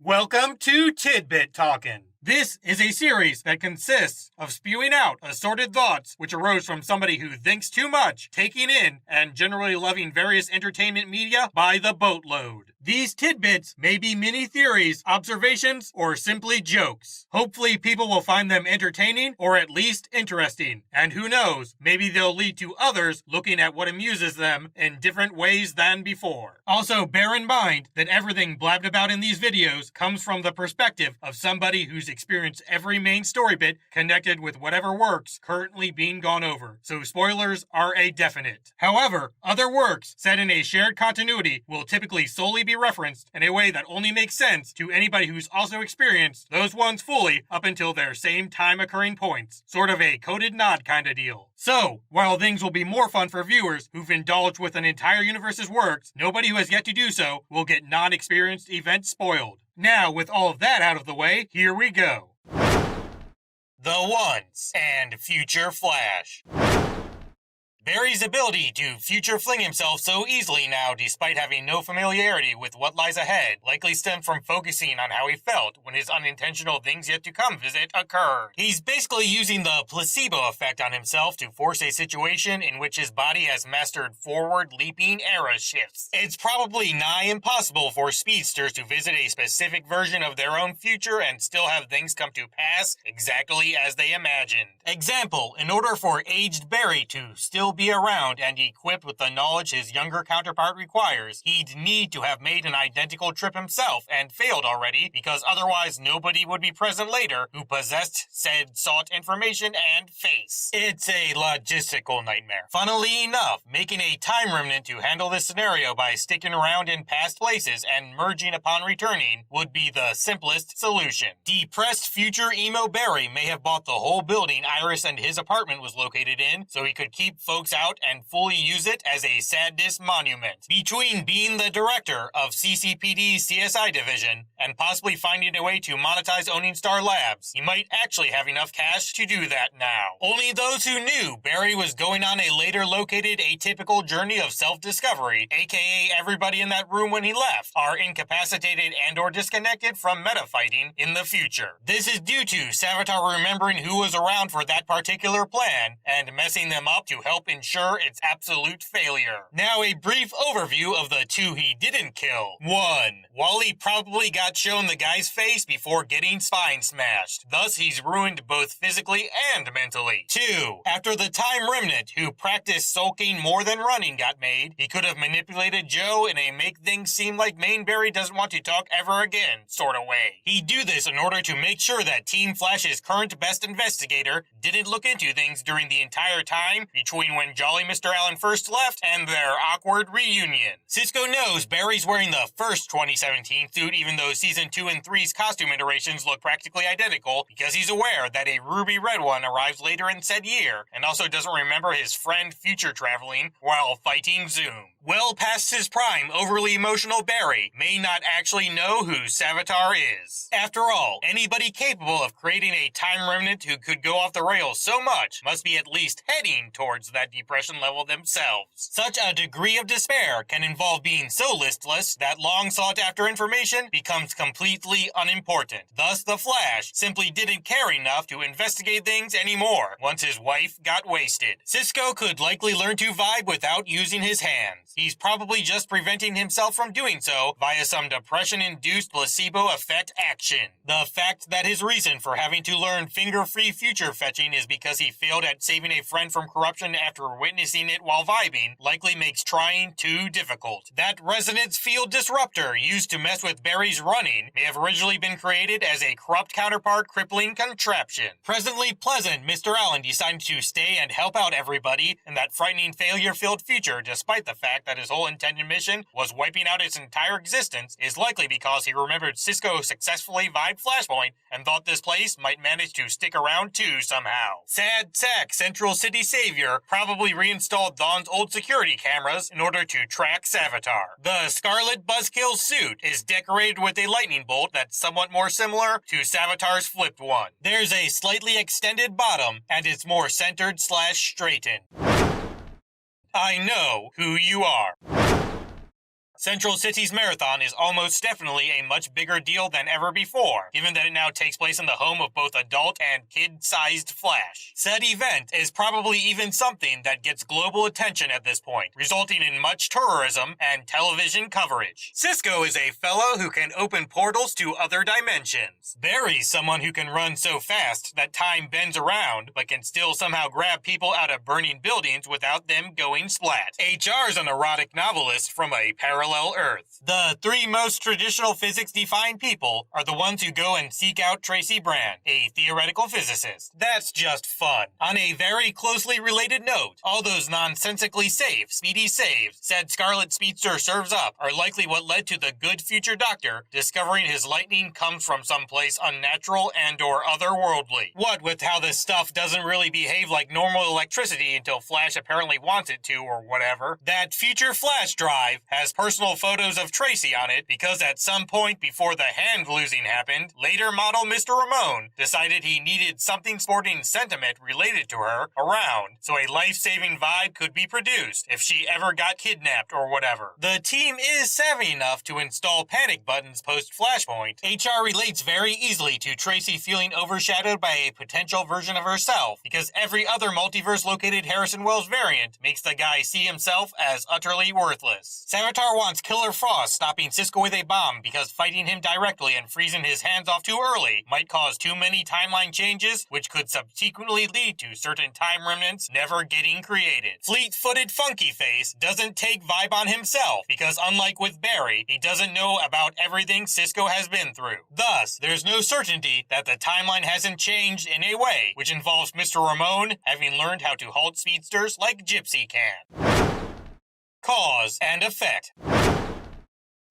Welcome to Tidbit Talkin. This is a series that consists of spewing out assorted thoughts which arose from somebody who thinks too much, taking in, and generally loving various entertainment media by the boatload. These tidbits may be mini theories, observations, or simply jokes. Hopefully people will find them entertaining or at least interesting. And who knows, maybe they'll lead to others looking at what amuses them in different ways than before. Also, bear in mind that everything blabbed about in these videos comes from the perspective of somebody who's experienced every main story bit connected with whatever works currently being gone over. So spoilers are a definite. However, other works set in a shared continuity will typically solely be referenced in a way that only makes sense to anybody who's also experienced those ones fully up until their same time occurring points. Sort of a coded nod kind of deal. So, while things will be more fun for viewers who've indulged with an entire universe's works, nobody who has yet to do so will get non-experienced events spoiled. Now, with all of that out of the way, here we go. The Once and Future Flash. Barry's ability to future fling himself so easily now, despite having no familiarity with what lies ahead, likely stemmed from focusing on how he felt when his unintentional things yet to come visit occurred. He's basically using the placebo effect on himself to force a situation in which his body has mastered forward leaping era shifts. It's probably nigh impossible for speedsters to visit a specific version of their own future and still have things come to pass exactly as they imagined. Example, in order for aged Barry to still be around and equipped with the knowledge his younger counterpart requires, he'd need to have made an identical trip himself and failed already, because otherwise nobody would be present later who possessed said sought information and face. It's a logistical nightmare. Funnily enough, making a time remnant to handle this scenario by sticking around in past places and merging upon returning would be the simplest solution. Depressed future emo Barry may have bought the whole building Iris and his apartment was located in, so he could keep folks out and fully use it as a sadness monument. Between being the director of CCPD's CSI division and possibly finding a way to monetize owning Star Labs, he might actually have enough cash to do that now. Only those who knew Barry was going on a later located atypical journey of self-discovery, aka everybody in that room when he left, are incapacitated and or disconnected from meta-fighting in the future. This is due to Savitar remembering who was around for that particular plan and messing them up to help ensure its absolute failure. Now a brief overview of the two he didn't kill. 1. Wally probably got shown the guy's face before getting spine smashed. Thus he's ruined both physically and mentally. 2. After the Time Remnant, who practiced sulking more than running, got made, he could have manipulated Joe in a make things seem like Main Barry doesn't want to talk ever again sort of way. He'd do this in order to make sure that Team Flash's current best investigator didn't look into things during the entire time between when Jolly Mr. Allen first left and their awkward reunion. Cisco knows Barry's wearing the first 2017 suit even though Season 2 and 3's costume iterations look practically identical, because he's aware that a ruby red one arrives later in said year and also doesn't remember his friend future traveling while fighting Zoom. Well past his prime, overly emotional Barry may not actually know who Savitar is. After all, anybody capable of creating a time remnant who could go off the rails so much must be at least heading towards that depression level themselves. Such a degree of despair can involve being so listless that long sought after information becomes completely unimportant. Thus, the Flash simply didn't care enough to investigate things anymore once his wife got wasted. Cisco could likely learn to vibe without using his hands. He's probably just preventing himself from doing so via some depression-induced placebo effect action. The fact that his reason for having to learn finger-free future fetching is because he failed at saving a friend from corruption after witnessing it while vibing likely makes trying too difficult. That resonance field disruptor used to mess with Barry's running may have originally been created as a corrupt counterpart crippling contraption. Presently pleasant, Mr. Allen decided to stay and help out everybody in that frightening failure-filled future despite the fact that his whole intended mission was wiping out its entire existence is likely because he remembered Cisco successfully vibed Flashpoint and thought this place might manage to stick around too somehow. Sad sack Central City Savior probably reinstalled Dawn's old security cameras in order to track Savitar. The Scarlet Buzzkill suit is decorated with a lightning bolt that's somewhat more similar to Savitar's flipped one. There's a slightly extended bottom and it's more centered / straightened. I know who you are. Central City's marathon is almost definitely a much bigger deal than ever before, given that it now takes place in the home of both adult and kid-sized Flash. Said event is probably even something that gets global attention at this point, resulting in much tourism and television coverage. Cisco is a fellow who can open portals to other dimensions. Barry's someone who can run so fast that time bends around, but can still somehow grab people out of burning buildings without them going splat. HR's an erotic novelist from a parallel Earth. The three most traditional physics-defined people are the ones who go and seek out Tracy Brand, a theoretical physicist. That's just fun. On a very closely related note, all those nonsensically safe, speedy saves said Scarlet Speedster serves up are likely what led to the good future Doctor discovering his lightning comes from someplace unnatural and or otherworldly. What with how this stuff doesn't really behave like normal electricity until Flash apparently wants it to or whatever, that future flash drive has personal photos of Tracy on it because at some point before the hand losing happened, later model Mr. Ramone decided he needed something sporting sentiment related to her around so a life-saving vibe could be produced if she ever got kidnapped or whatever. The team is savvy enough to install panic buttons post-Flashpoint. HR relates very easily to Tracy feeling overshadowed by a potential version of herself because every other multiverse-located Harrison Wells variant makes the guy see himself as utterly worthless. Savitar wants Killer Frost stopping Cisco with a bomb because fighting him directly and freezing his hands off too early might cause too many timeline changes, which could subsequently lead to certain time remnants never getting created. Fleet-footed Funky Face doesn't take vibe on himself because unlike with Barry, he doesn't know about everything Cisco has been through. Thus, there's no certainty that the timeline hasn't changed in a way, which involves Mr. Ramone having learned how to halt speedsters like Gypsy can. Cause and effect.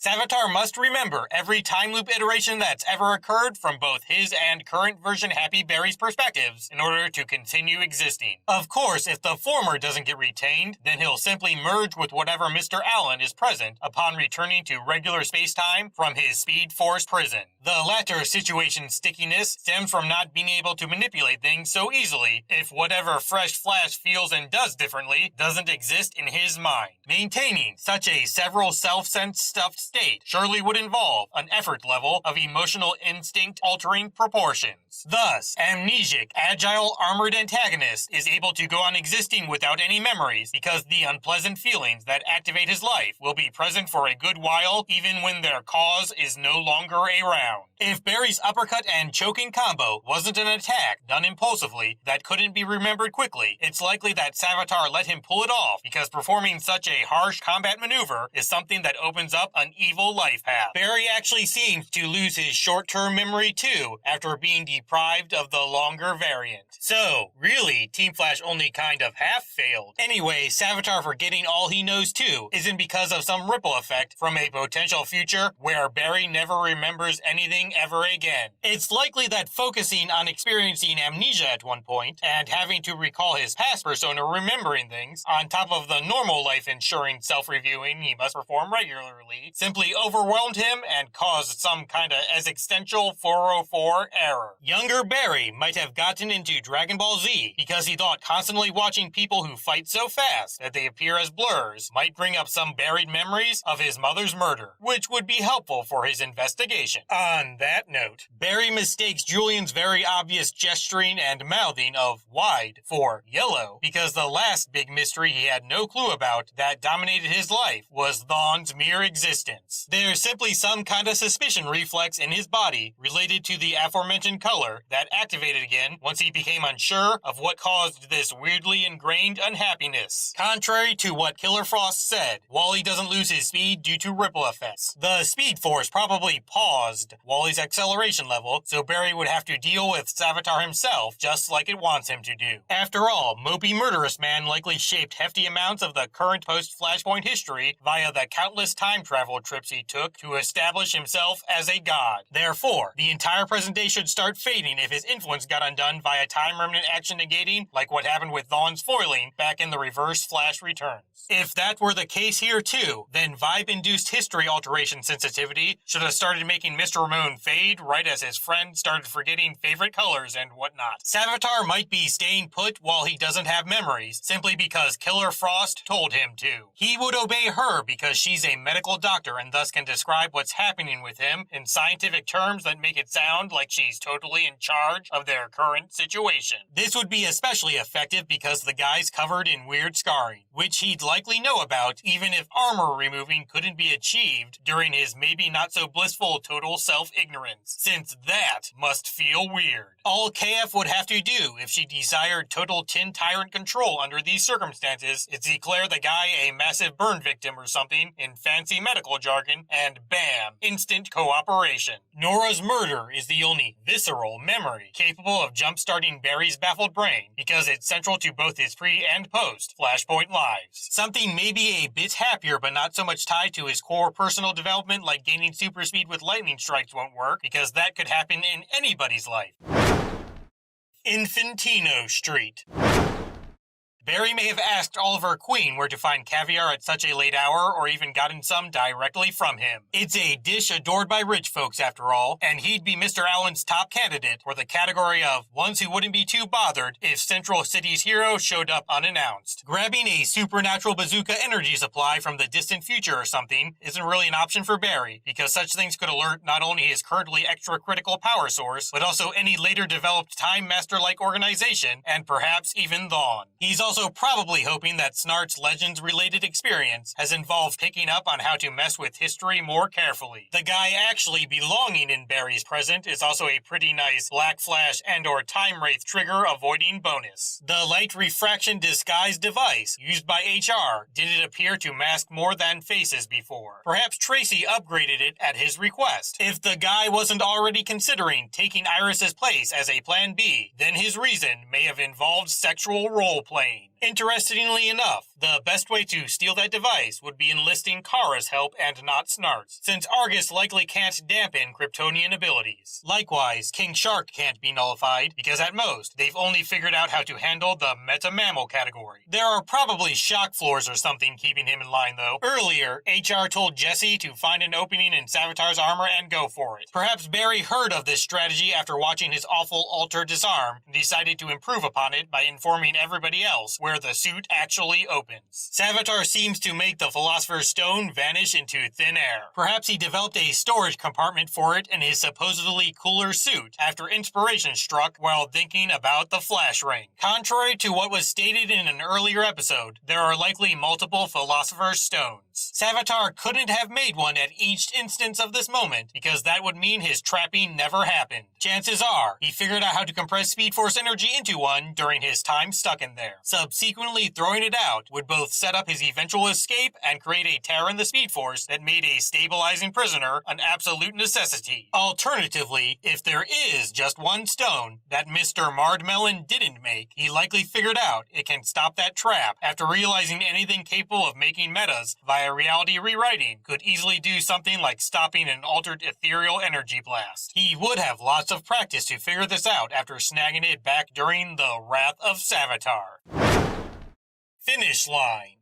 Savitar must remember every time loop iteration that's ever occurred from both his and current version Happy Barry's perspectives in order to continue existing. Of course, if the former doesn't get retained, then he'll simply merge with whatever Mr. Allen is present upon returning to regular space-time from his Speed Force prison. The latter situation's stickiness stems from not being able to manipulate things so easily if whatever fresh Flash feels and does differently doesn't exist in his mind. Maintaining such a several self-sense stuffed state surely would involve an effort level of emotional instinct altering proportions. Thus, amnesic, agile, armored antagonist is able to go on existing without any memories because the unpleasant feelings that activate his life will be present for a good while even when their cause is no longer around. If Barry's uppercut and choking combo wasn't an attack done impulsively that couldn't be remembered quickly, it's likely that Savitar let him pull it off because performing such a harsh combat maneuver is something that opens up an evil life path. Barry actually seems to lose his short-term memory too after being deprived of the longer variant. So, really, Team Flash only kind of half failed. Anyway, Savitar forgetting all he knows too isn't because of some ripple effect from a potential future where Barry never remembers anything ever again. It's likely that focusing on experiencing amnesia at one point and having to recall his past persona remembering things, on top of the normal life-ensuring self-reviewing he must perform regularly, simply overwhelmed him and caused some kind of existential 404 error. Younger Barry might have gotten into Dragon Ball Z because he thought constantly watching people who fight so fast that they appear as blurs might bring up some buried memories of his mother's murder, which would be helpful for his investigation. On that note, Barry mistakes Julian's very obvious gesturing and mouthing of wide for yellow because the last big mystery he had no clue about that dominated his life was Thawne's mere existence. There's simply some kind of suspicion reflex in his body related to the aforementioned color that activated again once he became unsure of what caused this weirdly ingrained unhappiness. Contrary to what Killer Frost said, Wally doesn't lose his speed due to ripple effects. The Speed Force probably paused Wally's acceleration level, so Barry would have to deal with Savitar himself just like it wants him to do. After all, Mopey Murderous Man likely shaped hefty amounts of the current post-Flashpoint history via the countless time travel trips he took to establish himself as a god. Therefore, the entire present day should start fading if his influence got undone via time remnant action negating like what happened with Thawne's foiling back in the Reverse Flash Returns. If that were the case here too, then vibe-induced history alteration sensitivity should have started making Mr. Ramone fade right as his friend started forgetting favorite colors and whatnot. Savitar might be staying put while he doesn't have memories, simply because Killer Frost told him to. to. He would obey her because she's a medical doctor and thus can describe what's happening with him in scientific terms that make it sound like she's totally in charge of their current situation. This would be especially effective because the guy's covered in weird scarring, which he'd likely know about even if armor removing couldn't be achieved during his maybe not so blissful total self-ignorance, since that must feel weird. All KF would have to do if she desired total Tin Tyrant control under these circumstances is declare the guy a massive burn victim or something in fancy medical jargon, and bam, instant cooperation. Nora's murder is the only visceral memory capable of jump-starting Barry's baffled brain because it's central to both his pre- and post-Flashpoint lives. Something maybe a bit happier but not so much tied to his core personal development like gaining super speed with lightning strikes won't work because that could happen in anybody's life. Infantino Street. Barry may have asked Oliver Queen where to find caviar at such a late hour or even gotten some directly from him. It's a dish adored by rich folks after all, and he'd be Mr. Allen's top candidate for the category of ones who wouldn't be too bothered if Central City's hero showed up unannounced. Grabbing a supernatural bazooka energy supply from the distant future or something isn't really an option for Barry, because such things could alert not only his currently extra critical power source, but also any later developed Time Master-like organization, and perhaps even Thawne. He's also probably hoping that Snart's Legends-related experience has involved picking up on how to mess with history more carefully. The guy actually belonging in Barry's present is also a pretty nice Black Flash and/or Time Wraith trigger avoiding bonus. The light refraction disguise device used by HR didn't appear to mask more than faces before. Perhaps Tracy upgraded it at his request. If the guy wasn't already considering taking Iris's place as a plan B, then his reason may have involved sexual role-playing. Interestingly enough, the best way to steal that device would be enlisting Kara's help and not Snart's, since Argus likely can't dampen Kryptonian abilities. Likewise, King Shark can't be nullified, because at most, they've only figured out how to handle the meta-mammal category. There are probably shock floors or something keeping him in line, though. Earlier, HR told Jesse to find an opening in Savitar's armor and go for it. Perhaps Barry heard of this strategy after watching his awful alter disarm, and decided to improve upon it by informing everybody else where the suit actually opens. Savitar seems to make the Philosopher's Stone vanish into thin air. Perhaps he developed a storage compartment for it in his supposedly cooler suit after inspiration struck while thinking about the Flash Ring. Contrary to what was stated in an earlier episode, there are likely multiple Philosopher's Stones. Savitar couldn't have made one at each instance of this moment because that would mean his trapping never happened. Chances are, he figured out how to compress Speed Force energy into one during his time stuck in there. Subsequently throwing it out would both set up his eventual escape and create a tear in the Speed Force that made a stabilizing prisoner an absolute necessity. Alternatively, if there is just one stone that Mr. Mardmelon didn't make, he likely figured out it can stop that trap after realizing anything capable of making metas via reality rewriting could easily do something like stopping an altered ethereal energy blast. He would have lots of practice to figure this out after snagging it back during the Wrath of Savitar. Finish line.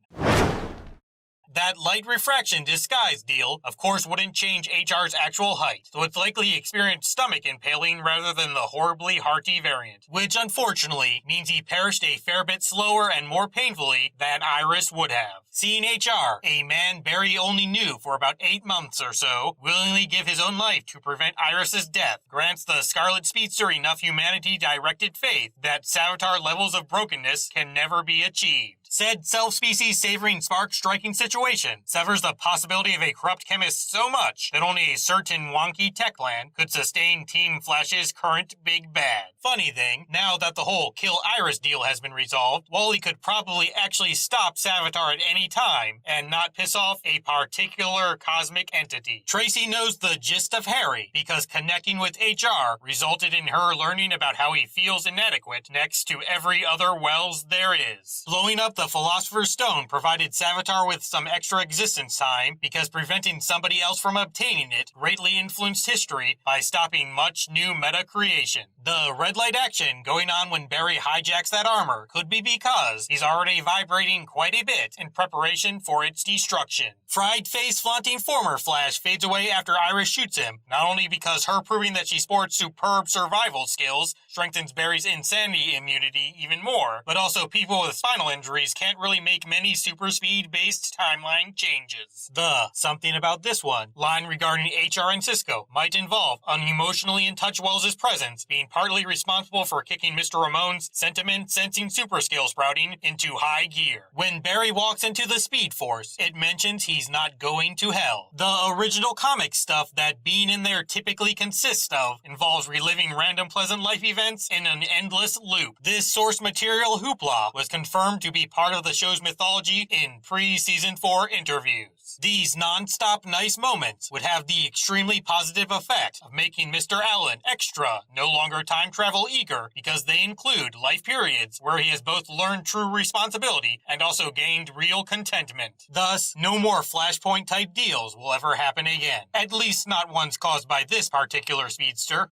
That light refraction disguise deal, of course, wouldn't change HR's actual height, so it's likely he experienced stomach impaling rather than the horribly hearty variant, which unfortunately means he perished a fair bit slower and more painfully than Iris would have. Seeing HR, a man Barry only knew for about 8 months or so, willingly give his own life to prevent Iris's death, grants the Scarlet Speedster enough humanity-directed faith that Savitar levels of brokenness can never be achieved. Said self-species savoring spark striking situation severs the possibility of a corrupt chemist so much that only a certain wonky techland could sustain Team Flash's current big bad. Funny thing, now that the whole Kill Iris deal has been resolved, Wally could probably actually stop Savitar at any time and not piss off a particular cosmic entity. Tracy knows the gist of Harry because connecting with HR resulted in her learning about how he feels inadequate next to every other Wells there is. Blowing up the Philosopher's Stone provided Savitar with some extra existence time because preventing somebody else from obtaining it greatly influenced history by stopping much new meta creation. The red light action going on when Barry hijacks that armor could be because he's already vibrating quite a bit in preparation for its destruction. Fried face flaunting former Flash fades away after Iris shoots him, not only because her proving that she sports superb survival skills strengthens Barry's insanity immunity even more, but also people with spinal injuries can't really make many super speed-based timeline changes. The "something about this one" line regarding HR and Cisco might involve unemotionally in touch Wells' presence being partly responsible for kicking Mr. Ramone's sentiment-sensing super skill sprouting into high gear. When Barry walks into the Speed Force, it mentions he's not going to hell. The original comic stuff that being in there typically consists of involves reliving random pleasant life events in an endless loop. This source material hoopla was confirmed to be part of the show's mythology in pre-season 4 interviews. These non-stop nice moments would have the extremely positive effect of making Mr. Allen extra, no longer time travel eager, because they include life periods where he has both learned true responsibility and also gained real contentment. Thus, no more Flashpoint type deals will ever happen again. At least not ones caused by this particular speedster.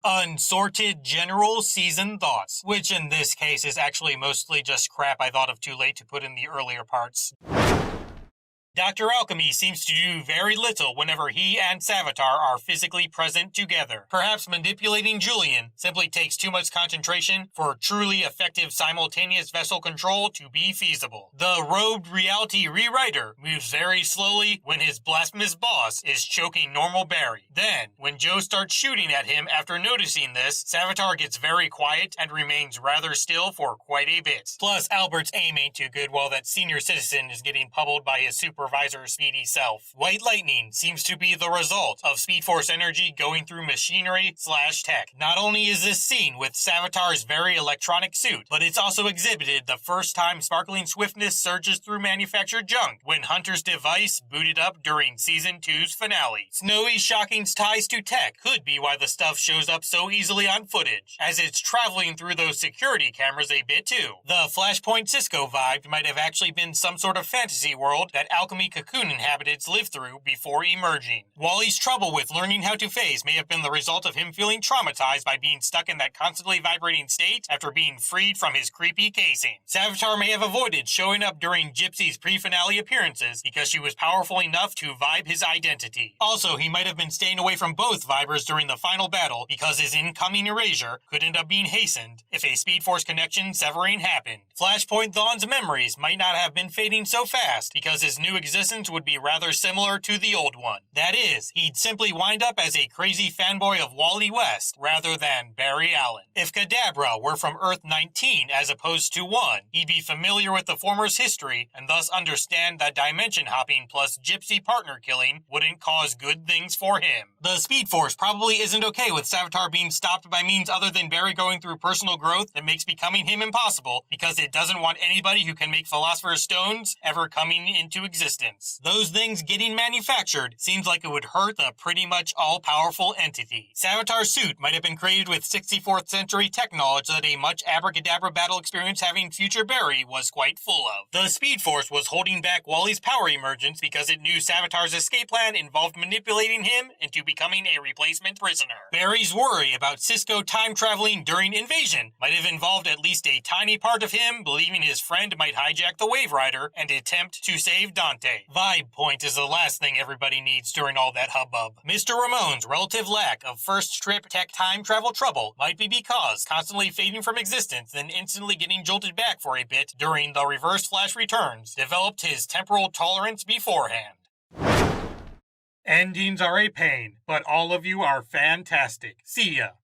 Unsorted general season thoughts, which in this case is actually mostly just crap I thought of too late to put in the earlier parts. Dr. Alchemy seems to do very little whenever he and Savitar are physically present together. Perhaps manipulating Julian simply takes too much concentration for truly effective simultaneous vessel control to be feasible. The robed reality rewriter moves very slowly when his blasphemous boss is choking normal Barry. Then, when Joe starts shooting at him after noticing this, Savitar gets very quiet and remains rather still for quite a bit. Plus, Albert's aim ain't too good while that senior citizen is getting pummeled by his supervisor's speedy self. White lightning seems to be the result of Speed Force energy going through machinery/tech. Not only is this seen with Savitar's very electronic suit, but it's also exhibited the first time sparkling swiftness surges through manufactured junk when Hunter's device booted up during Season 2's finale. Snowy's shocking ties to tech could be why the stuff shows up so easily on footage, as it's traveling through those security cameras a bit too. The Flashpoint Cisco vibe might have actually been some sort of fantasy world that Alchemy cocoon inhabitants lived through before emerging. Wally's trouble with learning how to phase may have been the result of him feeling traumatized by being stuck in that constantly vibrating state after being freed from his creepy casing. Savitar may have avoided showing up during Gypsy's pre-finale appearances because she was powerful enough to vibe his identity. Also, he might have been staying away from both vibers during the final battle because his incoming erasure could end up being hastened if a Speed Force connection severing happened. Flashpoint Thawne's memories might not have been fading so fast because his new existence would be rather similar to the old one. That is, he'd simply wind up as a crazy fanboy of Wally West rather than Barry Allen. If Kadabra were from Earth 19 as opposed to 1, he'd be familiar with the former's history and thus understand that dimension hopping plus gypsy partner killing wouldn't cause good things for him. The Speed Force probably isn't okay with Savitar being stopped by means other than Barry going through personal growth that makes becoming him impossible because it doesn't want anybody who can make Philosopher's Stones ever coming into existence. Those things getting manufactured seems like it would hurt the pretty much all-powerful entity. Savitar's suit might have been created with 64th century tech knowledge that a much abracadabra battle experience having future Barry was quite full of. The Speed Force was holding back Wally's power emergence because it knew Savitar's escape plan involved manipulating him into becoming a replacement prisoner. Barry's worry about Cisco time traveling during Invasion might have involved at least a tiny part of him believing his friend might hijack the Wave Rider and attempt to save Dante. Vibe point is the last thing everybody needs during all that hubbub. Mr. Ramone's relative lack of first trip tech time travel trouble might be because constantly fading from existence then instantly getting jolted back for a bit during the Reverse Flash returns developed his temporal tolerance beforehand. Endings are a pain, but all of you are fantastic. See ya.